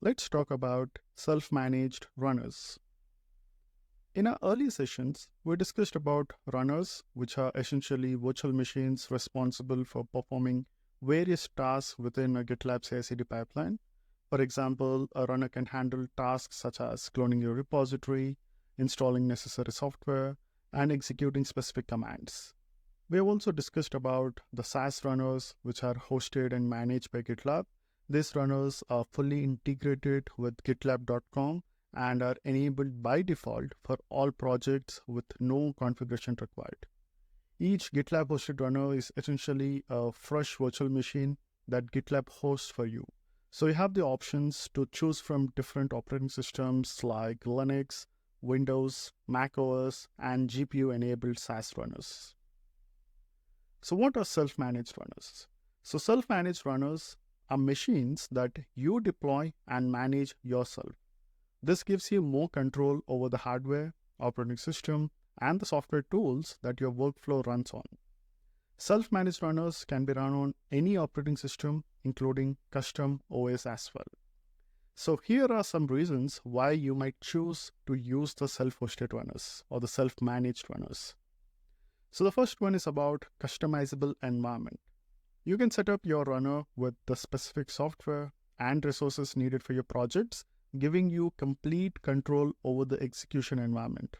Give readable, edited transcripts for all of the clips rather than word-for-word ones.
let's talk about self-managed runners. In our early sessions, we discussed about runners, which are essentially virtual machines responsible for performing various tasks within a GitLab CI/CD pipeline. For example, a runner can handle tasks such as cloning your repository, installing necessary software, and executing specific commands. We have also discussed about the SaaS runners, which are hosted and managed by GitLab. These runners are fully integrated with gitlab.com and are enabled by default for all projects with no configuration required. Each GitLab hosted runner is essentially a fresh virtual machine that GitLab hosts for you. So you have the options to choose from different operating systems like Linux, Windows, Mac OS, and GPU-enabled SaaS runners. So what are self-managed runners? So self-managed runners are machines that you deploy and manage yourself. This gives you more control over the hardware, operating system, and the software tools that your workflow runs on. Self-managed runners can be run on any operating system, including custom OS as well. So here are some reasons why you might choose to use the self-hosted runners or the self-managed runners. So the first one is about customizable environment. You can set up your runner with the specific software and resources needed for your projects, giving you complete control over the execution environment.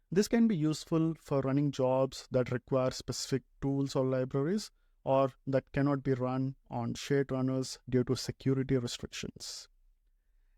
This can be useful for running jobs that require specific tools or libraries, or that cannot be run on shared runners due to security restrictions.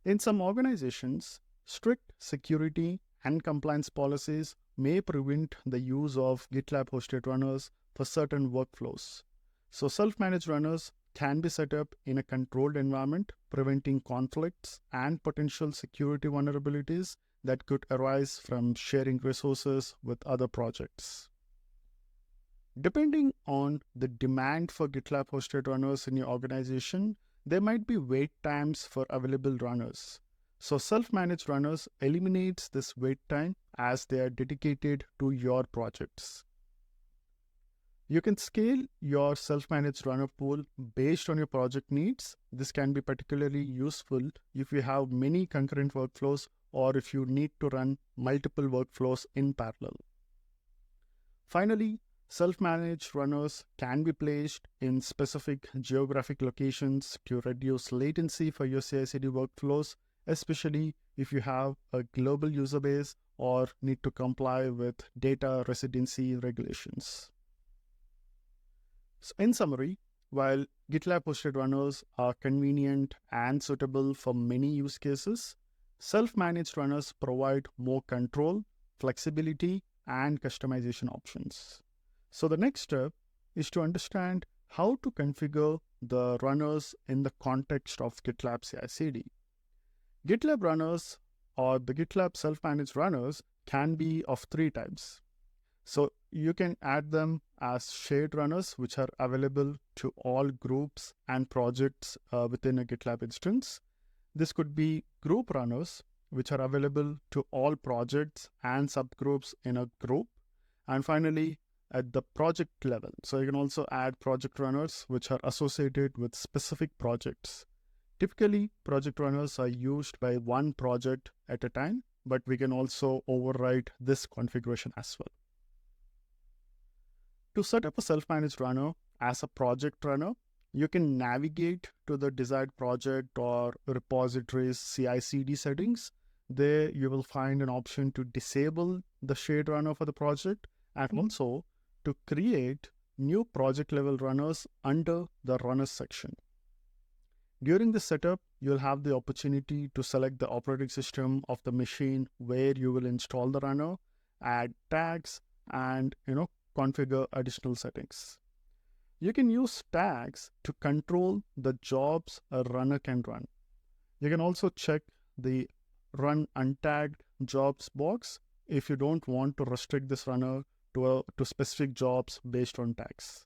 In some organizations, strict security and compliance policies may prevent the use of GitLab hosted runners for certain workflows. So self-managed runners can be set up in a controlled environment, preventing conflicts and potential security vulnerabilities that could arise from sharing resources with other projects. Depending on the demand for GitLab hosted runners in your organization, there might be wait times for available runners. So self-managed runners eliminates this wait time as they are dedicated to your projects. You can scale your self-managed runner pool based on your project needs. This can be particularly useful if you have many concurrent workflows or if you need to run multiple workflows in parallel. Finally, self-managed runners can be placed in specific geographic locations to reduce latency for your CI/CD workflows, especially if you have a global user base or need to comply with data residency regulations. So in summary, while GitLab hosted runners are convenient and suitable for many use cases, self-managed runners provide more control, flexibility, and customization options. So the next step is to understand how to configure the runners in the context of GitLab CI/CD. GitLab runners or the GitLab self-managed runners can be of three types. So you can add them as shared runners, which are available to all groups and projects within a GitLab instance. This could be group runners, which are available to all projects and subgroups in a group. And finally, at the project level. So you can also add project runners, which are associated with specific projects. Typically, project runners are used by one project at a time, but we can also override this configuration as well. To set up a self-managed runner as a project runner, you can navigate to the desired project or repository's CI/CD settings. There you will find an option to disable the shared runner for the project and also to create new project level runners under the runners section. During the setup, you'll have the opportunity to select the operating system of the machine where you will install the runner, add tags, and configure additional settings. You can use tags to control the jobs a runner can run. You can also check the run untagged jobs box if you don't want to restrict this runner to specific jobs based on tags.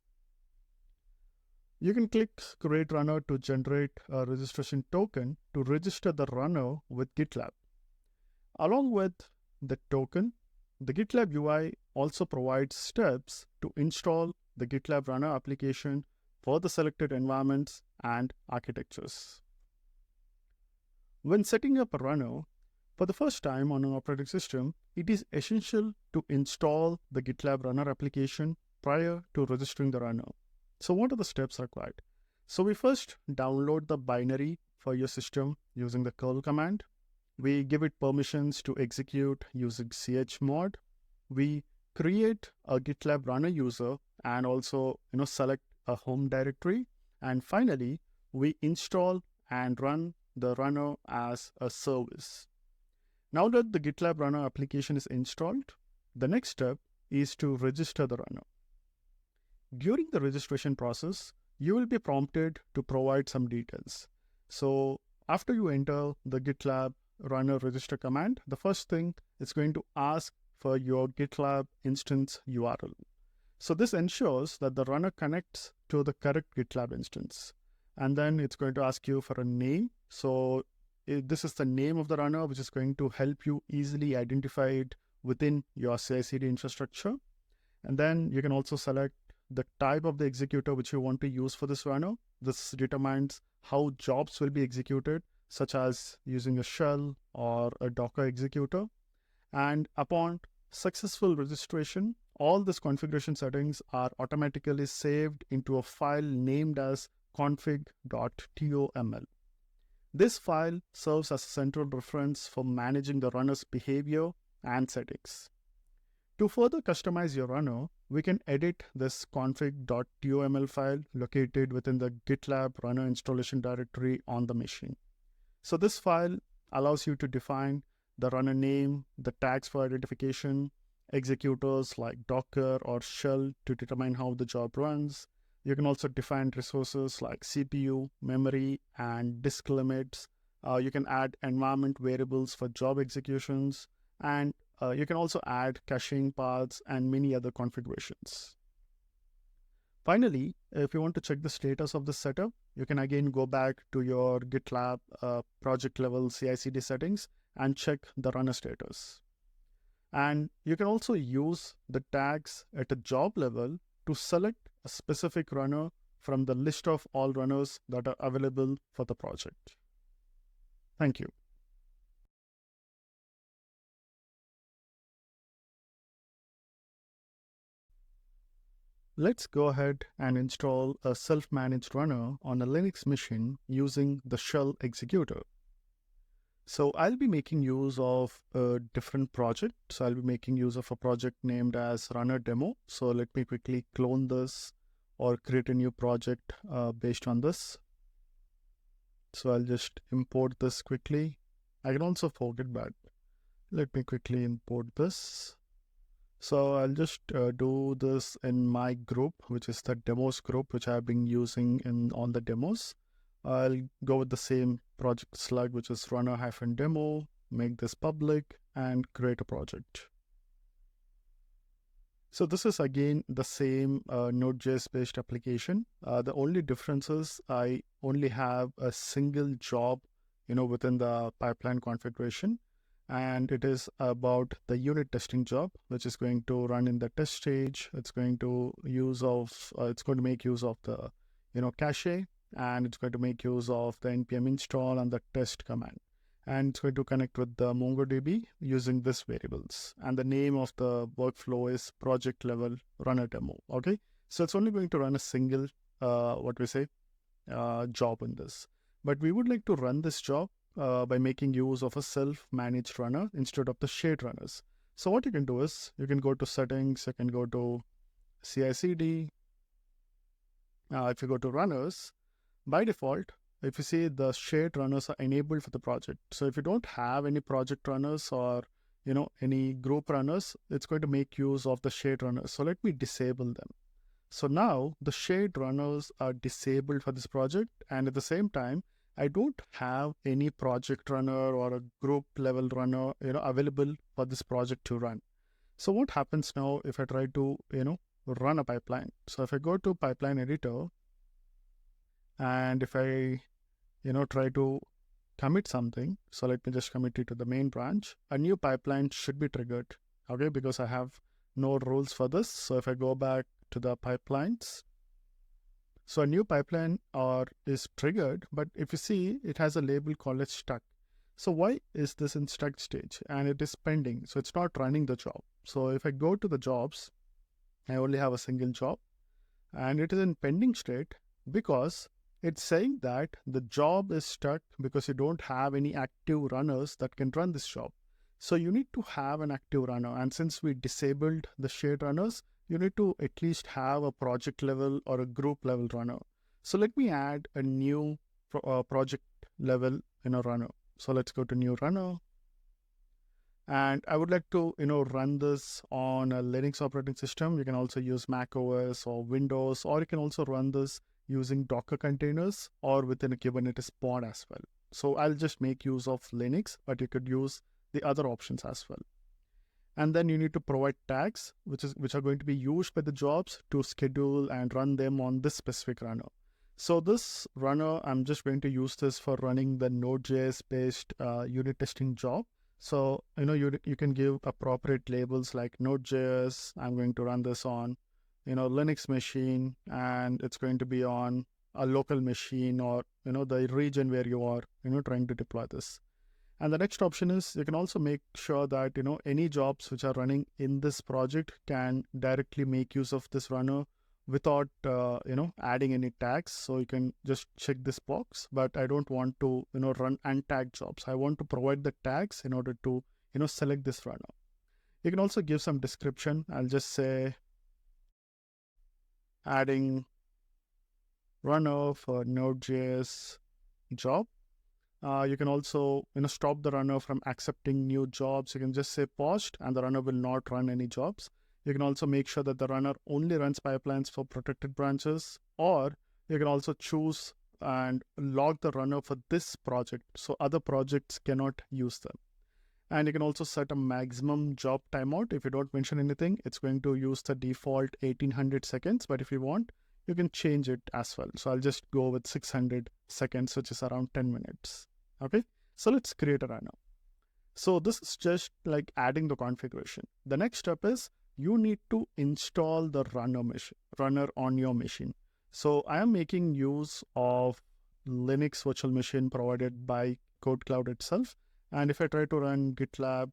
You can click Create Runner to generate a registration token to register the runner with GitLab. Along with the token, the GitLab UI also provides steps to install the GitLab Runner application for the selected environments and architectures. When setting up a runner for the first time on an operating system, it is essential to install the GitLab runner application prior to registering the runner. So what are the steps required? So we first download the binary for your system using the curl command. We give it permissions to execute using chmod. We create a GitLab runner user and also select a home directory. And finally, we install and run the runner as a service. Now that the GitLab runner application is installed, the next step is to register the runner. During the registration process, you will be prompted to provide some details. So after you enter the GitLab runner register command, the first thing it's going to ask for your GitLab instance URL. So this ensures that the runner connects to the correct GitLab instance. And then it's going to ask you for a name. So this is the name of the runner, which is going to help you easily identify it within your CI/CD infrastructure. And then you can also select the type of the executor which you want to use for this runner. This determines how jobs will be executed, such as using a shell or a Docker executor. And upon successful registration, all these configuration settings are automatically saved into a file named as config.toml. This file serves as a central reference for managing the runner's behavior and settings. To further customize your runner, we can edit this config.toml file located within the GitLab runner installation directory on the machine. So this file allows you to define the runner name, the tags for identification, executors like Docker or shell to determine how the job runs. You can also define resources like CPU, memory, and disk limits. You can add environment variables for job executions, and you can also add caching paths and many other configurations. Finally, if you want to check the status of the setup, you can again go back to your GitLab project level CI/CD settings and check the runner status. And you can also use the tags at a job level to select a specific runner from the list of all runners that are available for the project. Thank you. Let's go ahead and install a self-managed runner on a Linux machine using the shell executor. So I'll be making use of a different project. So I'll be making use of a project named as runner demo. So let me quickly clone this or create a new project based on this. So I'll just import this quickly. I can also forget, but let me quickly import this. So I'll just do this in my group, which is the demos group, which I've been using in all the demos. I'll go with the same project slug, which is runner-demo, make this public, and create a project. So this is again the same Node.js based application. The only difference is I only have a single job, within the pipeline configuration. And it is about the unit testing job, which is going to run in the test stage. It's going to make use of the cache, and it's going to make use of the npm install and the test command. And it's going to connect with the MongoDB using this variables. And the name of the workflow is project level runner demo. Okay, so it's only going to run a single job in this. But we would like to run this job by making use of a self-managed runner instead of the shared runners. So what you can do is you can go to settings, you can go to CI/CD. If you go to runners, by default, if you see the shared runners are enabled for the project. So if you don't have any project runners or any group runners, it's going to make use of the shared runners. So let me disable them. So now the shared runners are disabled for this project, and at the same time, I don't have any project runner or a group level runner, available for this project to run. So what happens now if I try to, run a pipeline? So if I go to pipeline editor, and if I, try to commit something, so let me just commit it to the main branch, a new pipeline should be triggered, okay, because I have no rules for this. So if I go back to the pipelines, so a new pipeline is triggered, but if you see, it has a label called as stuck. So why is this in stuck stage? And it is pending, so it's not running the job. So if I go to the jobs, I only have a single job and it is in pending state because it's saying that the job is stuck because you don't have any active runners that can run this job. So you need to have an active runner, and since we disabled the shared runners, you need to at least have a project level or a group level runner. So let me add a new project level runner. So let's go to new runner, and I would like to run this on a Linux operating system. You can also use Mac OS or Windows, or you can also run this using Docker containers or within a Kubernetes pod as well. So I'll just make use of Linux, but you could use the other options as well. And then you need to provide tags which are going to be used by the jobs to schedule and run them on this specific runner. So this runner, I'm just going to use this for running the Node.js based unit testing job. So you can give appropriate labels like Node.js. I'm going to run this on Linux machine, and it's going to be on a local machine or the region where you are trying to deploy this. And the next option is you can also make sure that any jobs which are running in this project can directly make use of this runner without adding any tags. So you can just check this box, but I don't want to run untagged jobs. I want to provide the tags in order to select this runner. You can also give some description. I'll just say adding runner for Node.js job. You can also stop the runner from accepting new jobs. You can just say paused and the runner will not run any jobs. You can also make sure that the runner only runs pipelines for protected branches, or you can also choose and log the runner for this project so other projects cannot use them. And you can also set a maximum job timeout. If you don't mention anything, it's going to use the default 1800 seconds, but if you want, you can change it as well. So I'll just go with 600 seconds, which is around 10 minutes. Okay, so let's create a runner. So this is just like adding the configuration. The next step is you need to install the runner on your machine. So I am making use of Linux virtual machine provided by CodeCloud itself. And if I try to run GitLab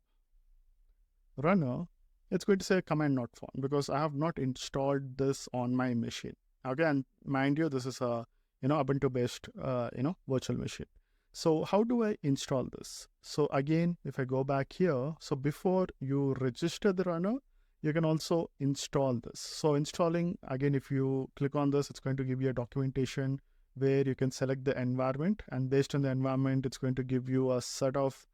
runner, it's going to say command not found because I have not installed this on my machine. Okay, and mind you, this is a Ubuntu based virtual machine. So how do I install this? So again, if I go back here, so before you register the runner, you can also install this. So installing, again, if you click on this, it's going to give you a documentation where you can select the environment, and based on the environment, it's going to give you a set of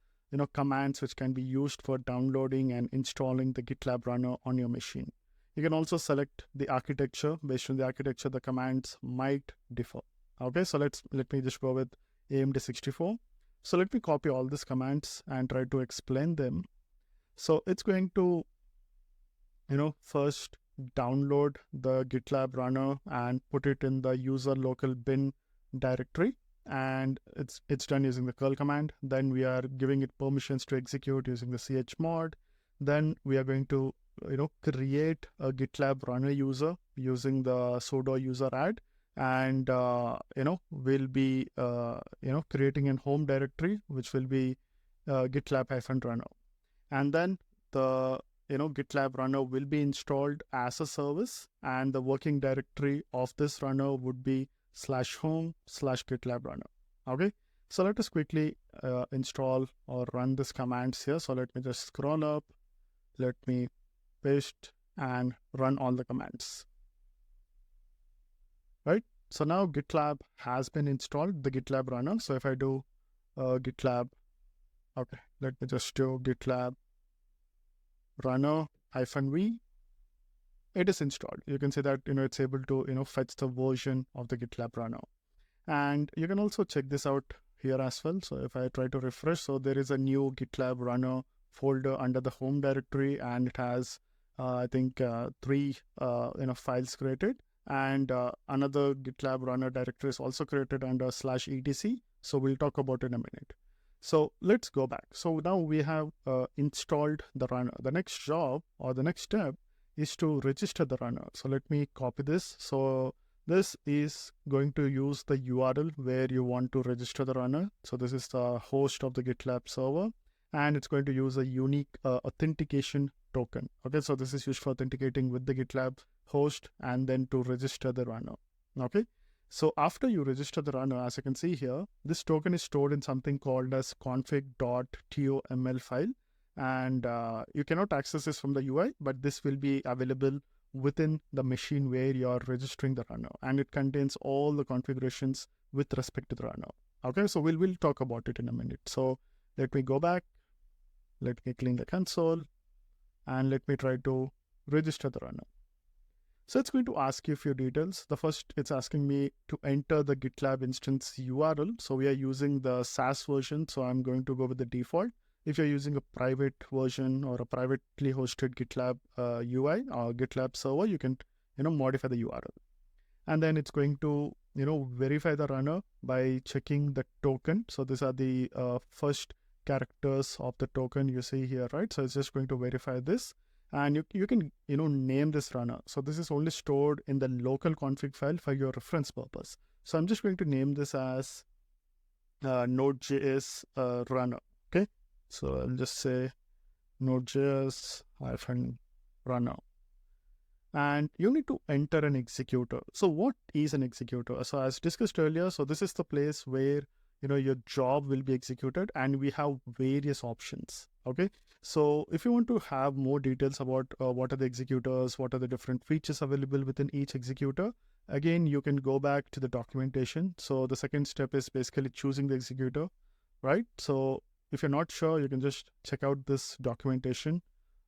commands which can be used for downloading and installing the GitLab runner on your machine. You can also select the architecture. Based on the architecture, the commands might differ. Okay, so let me just go with AMD 64. So let me copy all these commands and try to explain them. So it's going to first download the GitLab runner and put it in the user local bin directory, and it's done using the curl command. Then we are giving it permissions to execute using the chmod. Then we are going to create a GitLab runner user using the sudo user add, and we'll be creating a home directory which will be gitlab-runner, and then the GitLab runner will be installed as a service, and the working directory of this runner would be /home/GitLab runner. Okay, so let us quickly install or run this commands here. So let me just scroll up, let me paste and run all the commands. Right, so now GitLab has been installed, the GitLab runner. So if I do GitLab, okay, let me just do GitLab runner -v, it is installed. You can see that it's able to fetch the version of the GitLab runner. And you can also check this out here as well. So if I try to refresh, so there is a new GitLab runner folder under the home directory, and it has I think 3 files created, and another GitLab runner directory is also created under /etc. So we'll talk about it in a minute. So let's go back. So now we have installed the runner. The next job or the next step is to register the runner. So let me copy this. So This is going to use the URL where you want to register the runner. So this is the host of the GitLab server, and it's going to use a unique authentication token. Okay, so this is used for authenticating with the GitLab host and then to register the runner. Okay, so after you register the runner, as you can see here, this token is stored in something called as config.toml file, and you cannot access this from the UI, but this will be available within the machine where you're registering the runner, and it contains all the configurations with respect to the runner. Okay, so we'll talk about it in a minute. So let me go back, let me clean the console, and let me try to register the runner. So it's going to ask you a few details. The first, it's asking me to enter the GitLab instance URL. So we are using the SaaS version, so I'm going to go with the default. If you're using a private version or a privately hosted GitLab UI or GitLab server, you can modify the URL. And then it's going to verify the runner by checking the token. So these are the first characters of the token you see here, right? So it's just going to verify this. And you can name this runner. So this is only stored in the local config file for your reference purpose. So I'm just going to name this as Node.js runner. Okay, so I'll just say Node.js -runner. And you need to enter an executor. So what is an executor? So as discussed earlier, so this is the place where your job will be executed, and we have various options. Okay, so if you want to have more details about what are the executors, what are the different features available within each executor, again you can go back to the documentation. So the second step is basically choosing the executor, right? So if you're not sure, you can just check out this documentation.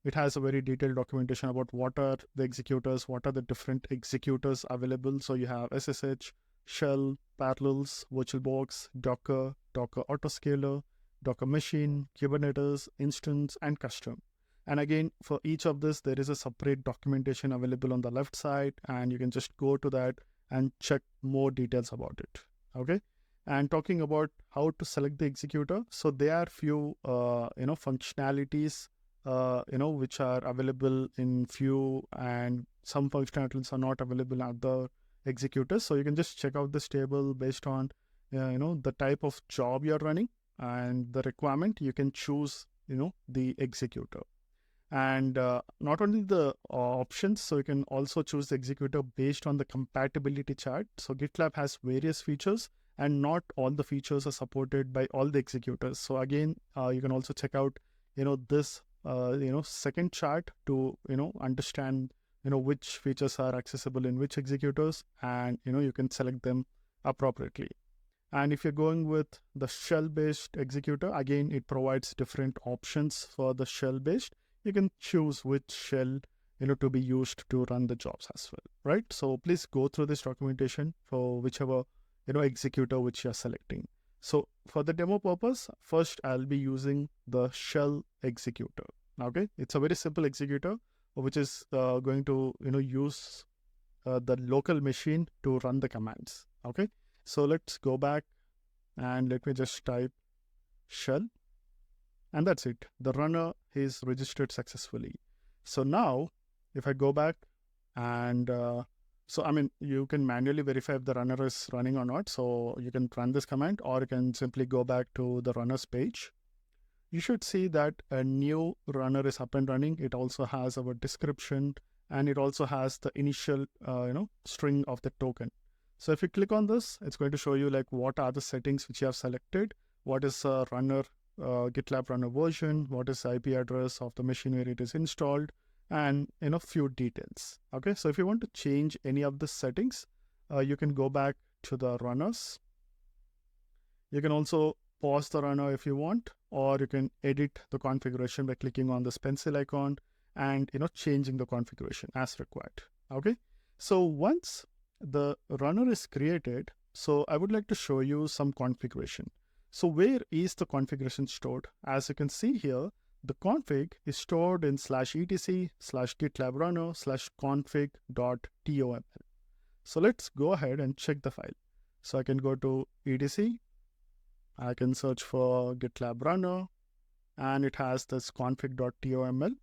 It has a very detailed documentation about what are the executors, what are the different executors available. So you have SSH, Shell, Parallels, VirtualBox, Docker, Docker Autoscaler, Docker Machine, Kubernetes, Instance, and Custom. And again, for each of this, there is a separate documentation available on the left side, and you can just go to that and check more details about it. Okay. And talking about how to select the executor, so there are few functionalities which are available in few, and some functionalities are not available in other executors. So you can just check out this table based on the type of job you're running and the requirement. You can choose the executor, and not only the options, so you can also choose the executor based on the compatibility chart. So GitLab has various features, and not all the features are supported by all the executors. So again, you can also check out this second chart to understand which features are accessible in which executors, and you can select them appropriately. And if you're going with the shell based executor, again it provides different options for the shell based. You can choose which shell to be used to run the jobs as well, right? So please go through this documentation for whichever executor which you're selecting. So for the demo purpose, first I'll be using the shell executor. Okay, it's a very simple executor which is going to use the local machine to run the commands. Okay, so let's go back and let me just type shell, and that's it. The runner is registered successfully. So now if I go back and so you can manually verify if the runner is running or not. So you can run this command, or you can simply go back to the runners page. You should see that a new runner is up and running. It also has our description, and it also has the initial string of the token. So if you click on this, it's going to show you like what are the settings which you have selected, what is a runner GitLab runner version, what is the IP address of the machine where it is installed, and few details. Okay, so if you want to change any of the settings, you can go back to the runners. You can also pause the runner if you want, or you can edit the configuration by clicking on this pencil icon and changing the configuration as required. Okay, so once the runner is created, so I would like to show you some configuration. So where is the configuration stored? As you can see here, the config is stored in /etc/gitlab runner/config.toml. So let's go ahead and check the file. So I can go to etc. I can search for GitLab runner, and it has this config.toml.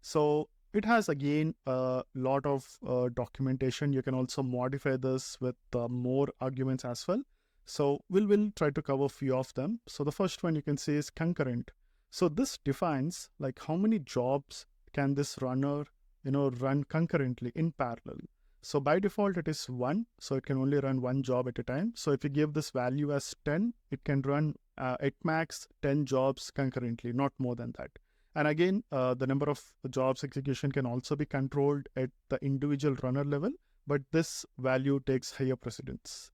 So It has again a lot of documentation. You can also modify this with more arguments as well. So we'll try to cover a few of them. So the first one you can see is concurrent. So this defines like how many jobs can this runner run concurrently in parallel. So by default it is 1, so it can only run one job at a time. So if you give this value as 10, it can run at max 10 jobs concurrently, not more than that. And again, the number of jobs execution can also be controlled at the individual runner level, but this value takes higher precedence.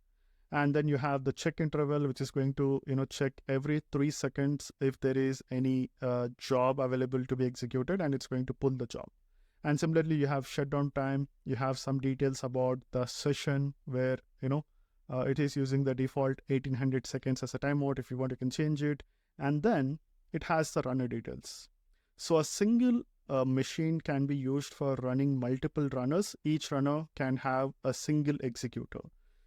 And then you have the check interval, which is going to check every 3 seconds if there is any job available to be executed, and it's going to pull the job. And similarly, you have shutdown time. You have some details about the session where it is using the default 1800 seconds as a timeout. If you want, you can change it. And then it has the runner details. So a single machine can be used for running multiple runners. Each runner can have a single executor.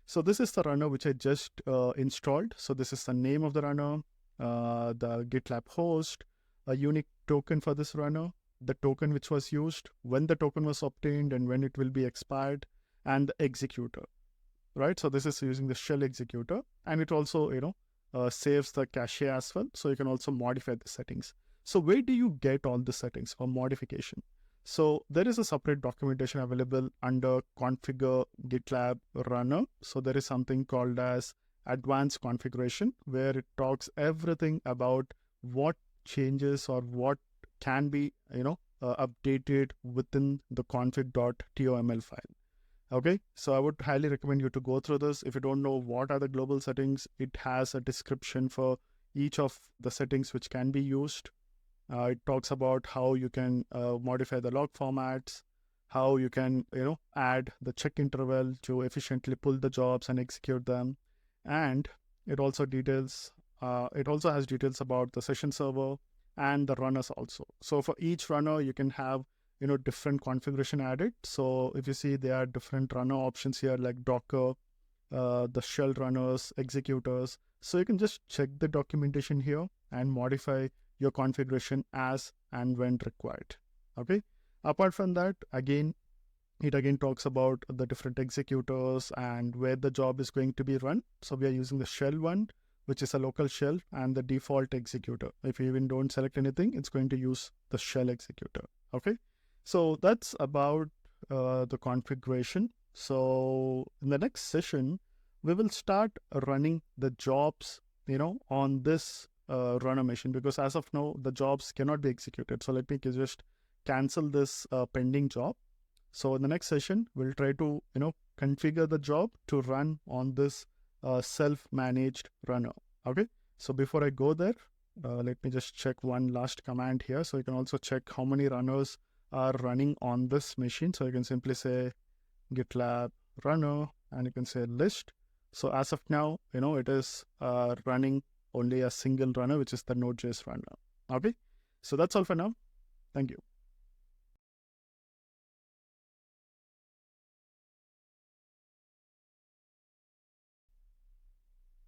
So this is the runner which I just installed. So this is the name of the runner, the GitLab host, a unique token for this runner, the token which was used, when the token was obtained and when it will be expired, and the executor, right? So this is using the shell executor, and it also, saves the cache as well. So you can also modify the settings. So where do you get all the settings for modification? So there is a separate documentation available under configure GitLab runner. So there is something called as advanced configuration, where it talks everything about what changes or what can be, updated within the config.toml file. Okay, so I would highly recommend you to go through this. If you don't know what are the global settings, it has a description for each of the settings which can be used. It talks about how you can modify the log formats, how you can add the check interval to efficiently pull the jobs and execute them, and it also has details about the session server and the runners also. So for each runner, you can have different configuration added. So if you see, there are different runner options here like Docker, the shell runners, executors. So you can just check the documentation here and modify your configuration as and when required. Okay. Apart from that, it again talks about the different executors and where the job is going to be run. So we are using the shell one, which is a local shell, and the default executor. If you even don't select anything, it's going to use the shell executor. Okay. So that's about the configuration. So in the next session, we will start running the jobs, on this runner machine, because as of now, the jobs cannot be executed. So let me just cancel this pending job. So in the next session, we'll try to, configure the job to run on this self-managed runner. Okay. So before I go there, let me just check one last command here. So you can also check how many runners are running on this machine. So you can simply say GitLab runner, and you can say list. So as of now, it is running only a single runner, which is the Node.js runner. Okay. So that's all for now. Thank you.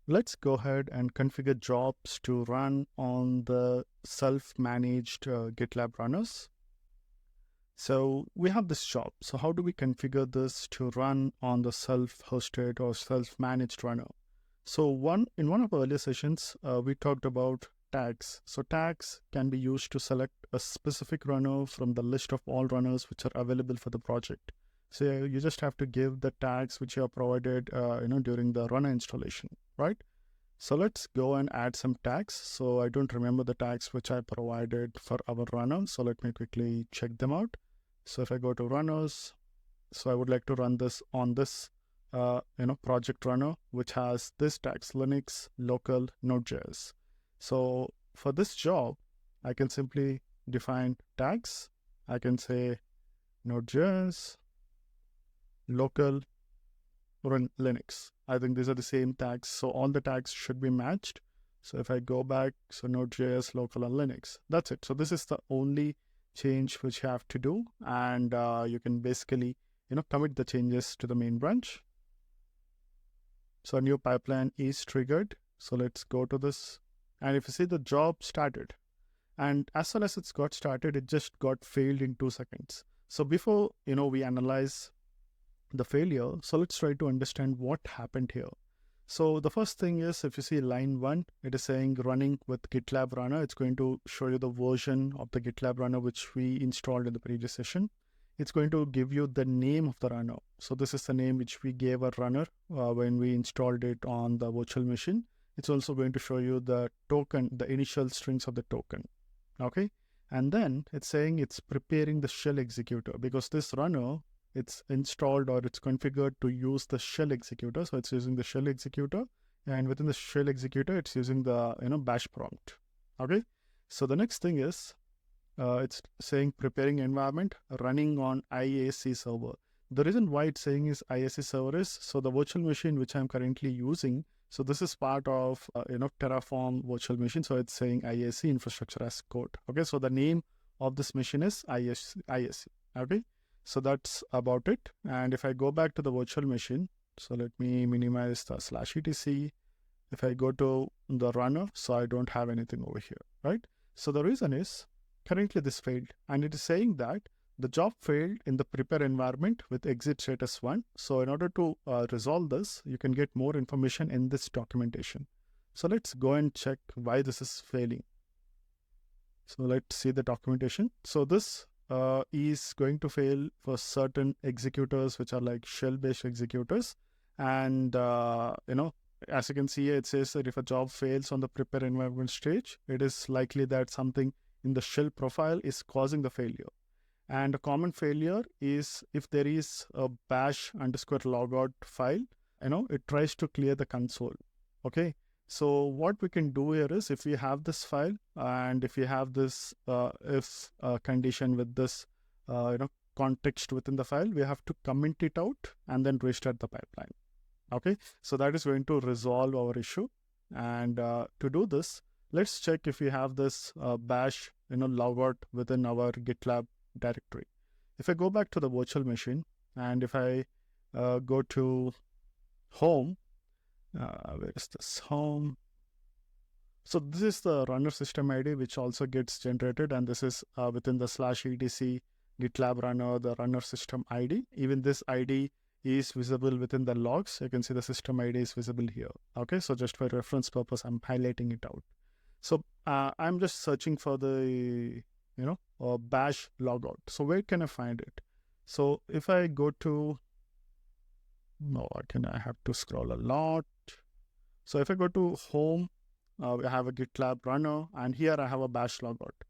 Let's go ahead and configure jobs to run on the self-managed GitLab runners. So we have this job. So how do we configure this to run on the self-hosted or self-managed runner? So in one of our earlier sessions, we talked about tags. So tags can be used to select a specific runner from the list of all runners which are available for the project. So you just have to give the tags which you are provided, during the runner installation, right? So let's go and add some tags. So I don't remember the tags which I provided for our runner. So let me quickly check them out. So if I go to runners, so I would like to run this on this, project runner, which has this tags, Linux, local, Node.js. So for this job, I can simply define tags. I can say Node.js, local, run Linux. I think these are the same tags. So all the tags should be matched. So if I go back, so Node.js, local, and Linux, that's it. So this is the only change which you have to do. And you can basically, commit the changes to the main branch. So a new pipeline is triggered. So let's go to this. And if you see, the job started. And as soon as it's got started, it just got failed in 2 seconds. So before, we analyze the failure, so let's try to understand what happened here. So the first thing is, if you see line 1, it is saying running with GitLab runner. It's going to show you the version of the GitLab runner which we installed in the previous session. It's going to give you the name of the runner. So this is the name which we gave a runner when we installed it on the virtual machine. It's also going to show you the token, the initial strings of the token. Okay. And then it's saying it's preparing the shell executor, because this runner, it's installed or it's configured to use the shell executor. So it's using the shell executor, and within the shell executor, it's using the bash prompt. Okay. So the next thing is it's saying preparing environment running on IAC server. The reason why it's saying is IAC server is, so the virtual machine which I'm currently using, so this is part of Terraform virtual machine. So it's saying IAC, infrastructure as code. Okay. So the name of this machine is IAC. Okay. So that's about it. And if I go back to the virtual machine, so let me minimize the /etc. If I go to the runner, so I don't have anything over here, right? So the reason is currently this failed, and it is saying that the job failed in the prepare environment with exit status 1. So in order to resolve this, you can get more information in this documentation. So let's go and check why this is failing. So let's see the documentation. So this is going to fail for certain executors which are like shell-based executors. And, as you can see here, it says that if a job fails on the prepare environment stage, it is likely that something in the shell profile is causing the failure. And a common failure is if there is a bash_logout file, it tries to clear the console. Okay. So what we can do here is, if we have this file and if we have this if condition with this context within the file, we have to comment it out and then restart the pipeline. Okay, so that is going to resolve our issue. And to do this, let's check if we have this bash logout within our GitLab directory. If I go back to the virtual machine and if I go to home, where is this home? So this is the runner system ID which also gets generated, and this is within the /etc GitLab runner, the runner system ID. Even this ID is visible within the logs. You can see the system ID is visible here. Okay, so just for reference purpose, I'm highlighting it out. So I'm just searching for the bash logout. So where can I find it? So if I go to I have to scroll a lot. So if I go to home, I have a GitLab runner, and here I have a bash logout.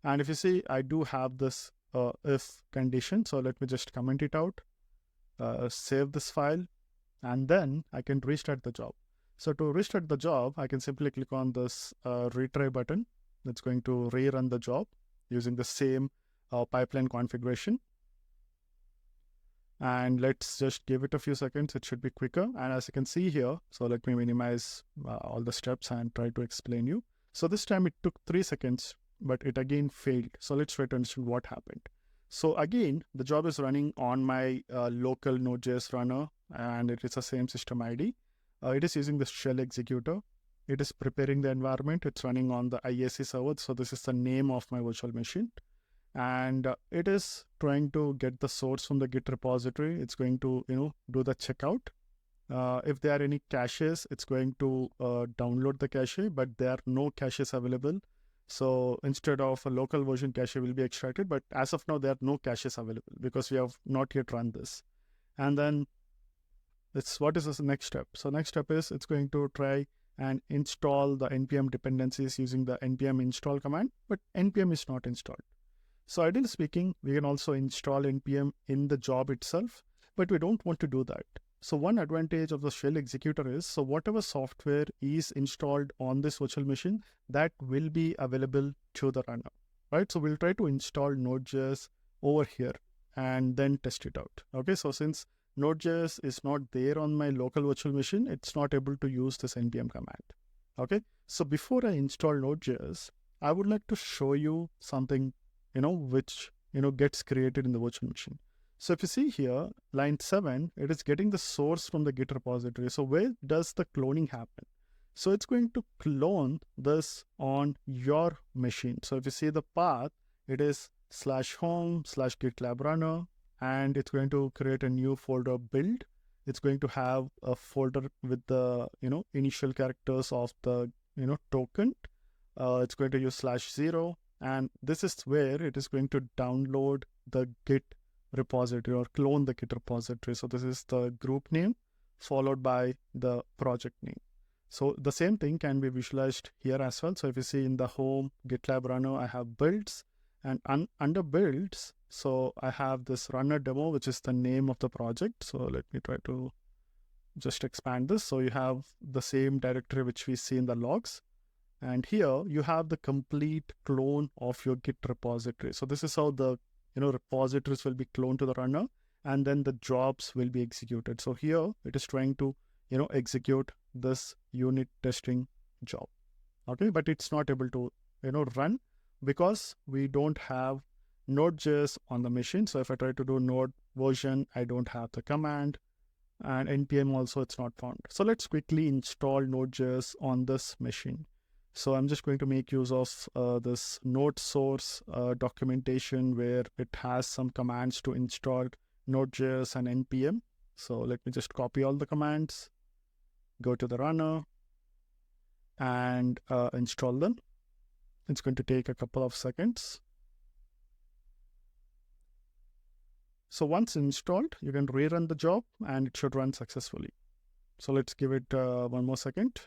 And if you see, I do have this if condition. So let me just comment it out, save this file, and then I can restart the job. So to restart the job, I can simply click on this retry button. That's going to rerun the job using the same pipeline configuration. And let's just give it a few seconds. It should be quicker. And as you can see here, so let me minimize all the steps and try to explain you. So this time it took 3 seconds, but it again failed. So let's try to understand what happened. So again, the job is running on my local Node.js runner, and it is the same system ID. It is using the shell executor. It is preparing the environment. It's running on the IAC server. So this is the name of my virtual machine. And it is trying to get the source from the Git repository. It's going to, do the checkout. If there are any caches, it's going to download the cache, but there are no caches available. So instead of a local version cache will be extracted, but as of now, there are no caches available because we have not yet run this. And then what is the next step? So next step is it's going to try and install the npm dependencies using the npm install command, but npm is not installed. So ideally speaking, we can also install npm in the job itself, but we don't want to do that. So one advantage of the shell executor is, so whatever software is installed on this virtual machine, that will be available to the runner, right? So we'll try to install Node.js over here and then test it out. Okay, so since Node.js is not there on my local virtual machine, it's not able to use this npm command. Okay, so before I install Node.js, I would like to show you something which gets created in the virtual machine. So if you see here, line 7, it is getting the source from the Git repository. So where does the cloning happen? So it's going to clone this on your machine. So if you see the path, it is /home/GitLab runner, and it's going to create a new folder build. It's going to have a folder with the initial characters of the token. It's going to use /0, and this is where it is going to download the Git repository or clone the Git repository. So this is the group name followed by the project name. So the same thing can be visualized here as well. So if you see in the home GitLab runner, I have builds, and under builds, so I have this runner demo, which is the name of the project. So let me try to just expand this. So you have the same directory which we see in the logs. And here you have the complete clone of your Git repository. So this is how the repositories will be cloned to the runner, and then the jobs will be executed. So here it is trying to execute this unit testing job. Okay, but it's not able to run because we don't have Node.js on the machine. So if I try to do Node version, I don't have the command, and npm also it's not found. So let's quickly install Node.js on this machine. So I'm just going to make use of this node source documentation where it has some commands to install Node.js and npm. So let me just copy all the commands, go to the runner, and install them. It's going to take a couple of seconds. So once installed, you can rerun the job and it should run successfully. So let's give it one more second.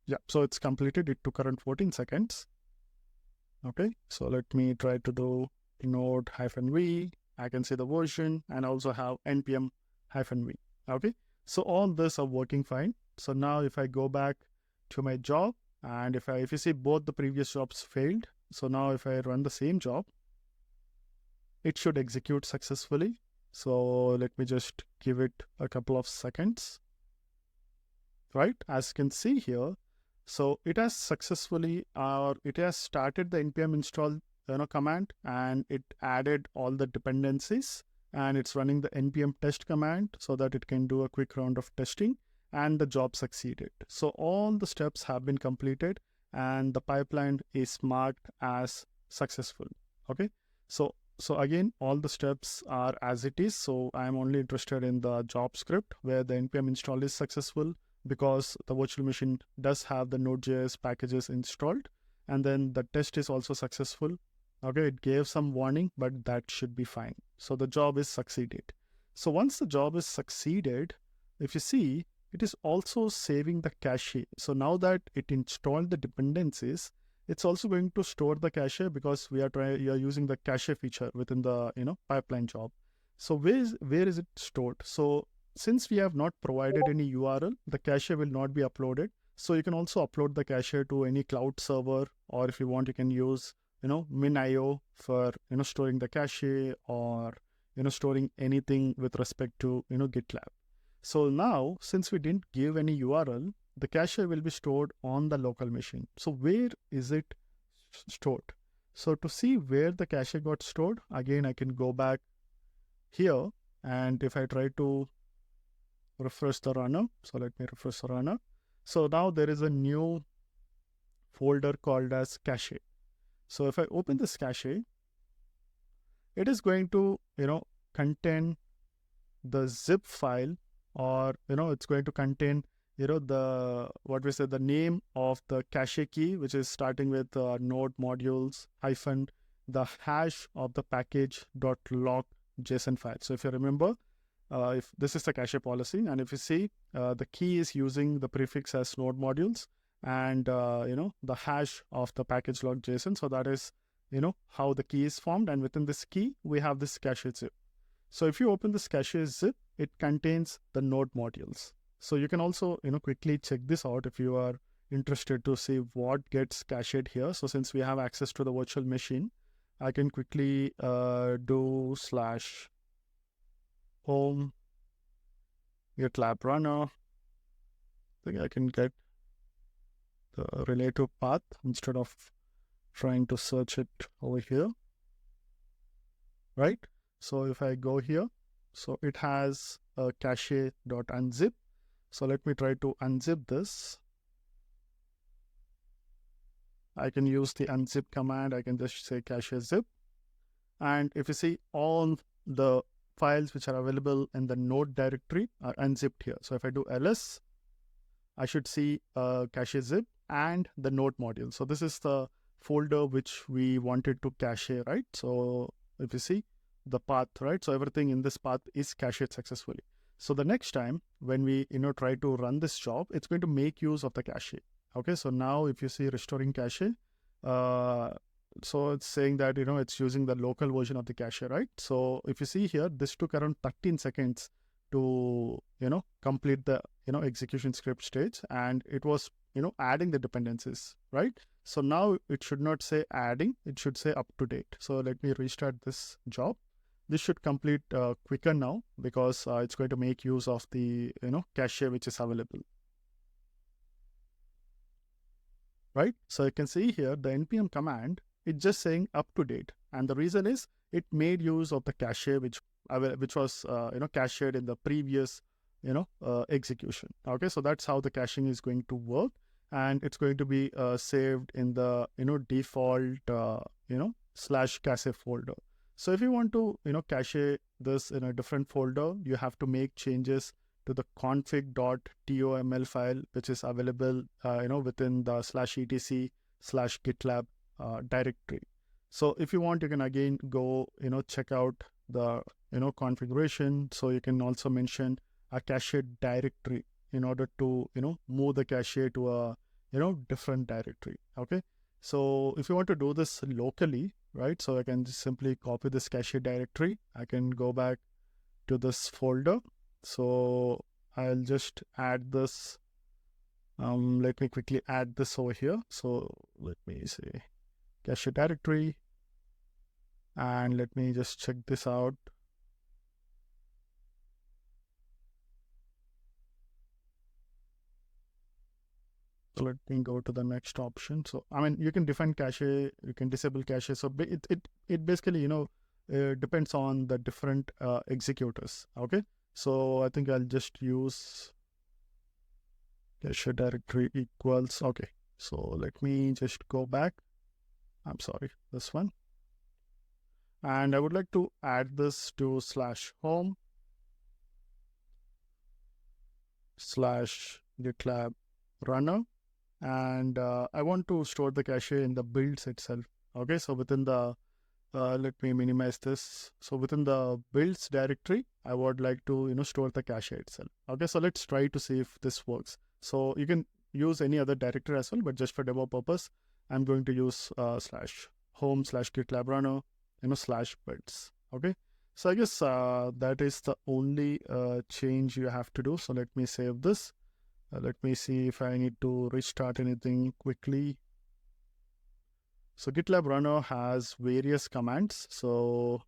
Yeah, so it's completed. It took around 14 seconds. Okay, so let me try to do node-v. I can see the version and also have npm-v. Okay, so all this are working fine. So now if I go back to my job, and if you see both the previous jobs failed, so now if I run the same job, it should execute successfully. So let me just give it a couple of seconds. Right, as you can see here, so it has successfully, it has started the npm install command, and it added all the dependencies, and it's running the npm test command so that it can do a quick round of testing, and the job succeeded. So all the steps have been completed and the pipeline is marked as successful. Okay, so again, all the steps are as it is. So I'm only interested in the job script where the npm install is successful, because the virtual machine does have the Node.js packages installed, and then the test is also successful. Okay, it gave some warning, but that should be fine. So the job is succeeded. So once the job is succeeded, if you see, it is also saving the cache. So now that it installed the dependencies, it's also going to store the cache, because we are using the cache feature within the pipeline job. So where is it stored? So since we have not provided any URL, the cache will not be uploaded. So you can also upload the cache to any cloud server, or if you want, you can use min.io for storing the cache, or storing anything with respect to GitLab. So now, since we didn't give any URL, the cache will be stored on the local machine. So where is it stored? So to see where the cache got stored, again I can go back here, and if I try to refresh the runner, so let me refresh the runner. So now there is a new folder called as cache. So if I open this cache, it is going to contain the zip file, or it's going to contain the name of the cache key, which is starting with node modules hyphen the hash of the package.log JSON file. So if you remember, if this is the cache policy, and if you see, the key is using the prefix as node modules, and the hash of the package log JSON. So that is how the key is formed, and within this key we have this cache zip. So if you open this cache zip, it contains the node modules. So you can also quickly check this out if you are interested to see what gets cached here. So since we have access to the virtual machine, I can quickly do /home gitlab runner. I think I can get the relative path instead of trying to search it over here, right? So if I go here, so it has a cache.unzip. So let me try to unzip this. I can use the unzip command. I can just say cache zip. And if you see, all the files which are available in the node directory are unzipped here. So if I do ls, I should see cache zip and the node module. So this is the folder which we wanted to cache, right? So if you see the path, right? So everything in this path is cached successfully. So the next time when we try to run this job, it's going to make use of the cache. Okay, so now if you see restoring cache, uh, so it's saying that it's using the local version of the cache, right? So if you see here, this took around 13 seconds to complete the execution script stage, and it was adding the dependencies, right? So now it should not say adding, it should say up to date. So let me restart this job. This should complete quicker now, because it's going to make use of the cache which is available, right? So you can see here the npm command, it's just saying up to date, and the reason is it made use of the cache which was cached in the previous execution. Okay, so that's how the caching is going to work, and it's going to be saved in the default /cache folder. So if you want to cache this in a different folder, you have to make changes to the config.toml file, which is available within the /etc/gitlab directory. So if you want, you can again go check out the configuration. So you can also mention a cache directory in order to move the cache to a different directory. Okay, so if you want to do this locally, right, so I can just simply copy this cache directory. I can go back to this folder. So I'll just add this. Let me quickly add this over here. So let me say cache directory, and let me just check this out. So let me go to the next option. So I mean, you can define cache, you can disable cache. So it basically depends on the different executors. Okay, so I think I'll just use cache directory equals. Okay, so let me just go back. I'm sorry, this one. And I would like to add this to /home /gitlab runner, and I want to store the cache in the builds itself. Okay, so within the let me minimize this. So within the builds directory, I would like to store the cache itself. Okay, so let's try to see if this works. So you can use any other directory as well, but just for demo purpose, I'm going to use /home /gitlab runner /builds. Okay, so I guess that is the only change you have to do. So let me save this. Let me see if I need to restart anything quickly. So GitLab Runner has various commands. So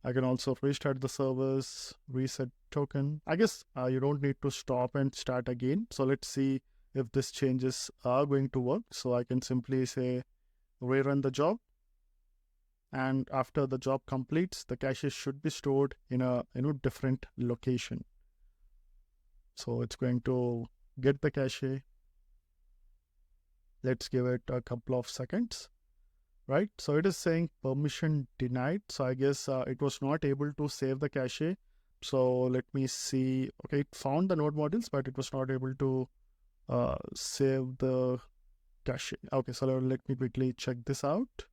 I can also restart the servers, reset token. I guess you don't need to stop and start again. So let's see if these changes are going to work. So I can simply say rerun the job. And after the job completes, the cache should be stored in a different location. So it's going to get the cache. Let's give it a couple of seconds. Right, so it is saying permission denied. So I guess it was not able to save the cache. So let me see. Okay, it found the node modules, but it was not able to save the cache. Okay, so let me quickly check this out.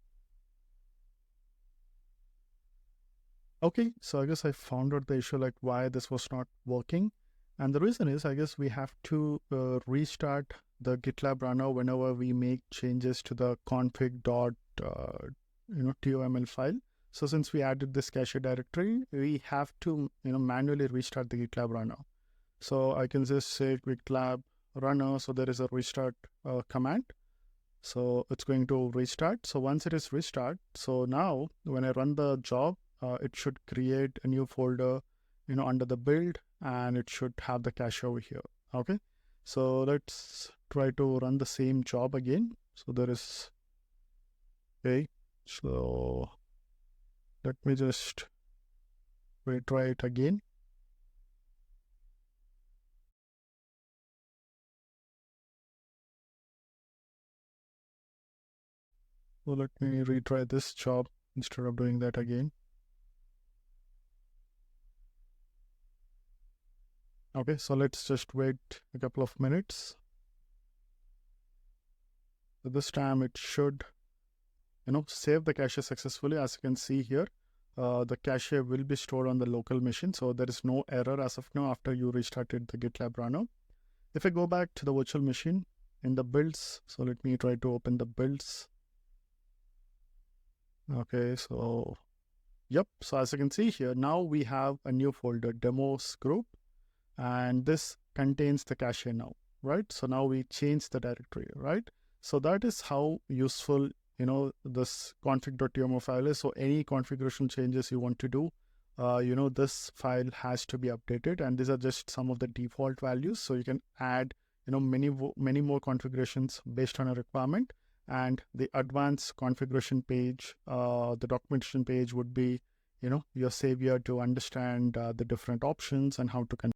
Okay, so I guess I found out the issue, like why this was not working. And the reason is, I guess we have to restart the GitLab runner whenever we make changes to the config.toml file. So since we added this cache directory, we have to manually restart the GitLab runner. So I can just say GitLab runner. So there is a restart command. So it's going to restart. So once it is restart, so now when I run the job, it should create a new folder under the build, and it should have the cache over here. Okay, so let's try to run the same job again. So there is, okay, so let me just retry it again. So let me retry this job instead of doing that again. Okay, so let's just wait a couple of minutes. So this time it should, save the cache successfully. As you can see here, the cache will be stored on the local machine. So there is no error as of now after you restarted the GitLab runner. If I go back to the virtual machine in the builds, so let me try to open the builds. Okay, so yep. So as you can see here, now we have a new folder, demos group, and this contains the cache now, right? So now we change the directory, right? So that is how useful, this config.tmo file is. So any configuration changes you want to do, this file has to be updated, and these are just some of the default values. So you can add, many more configurations based on a requirement. And the advanced configuration page, the documentation page would be, your savior to understand the different options and how to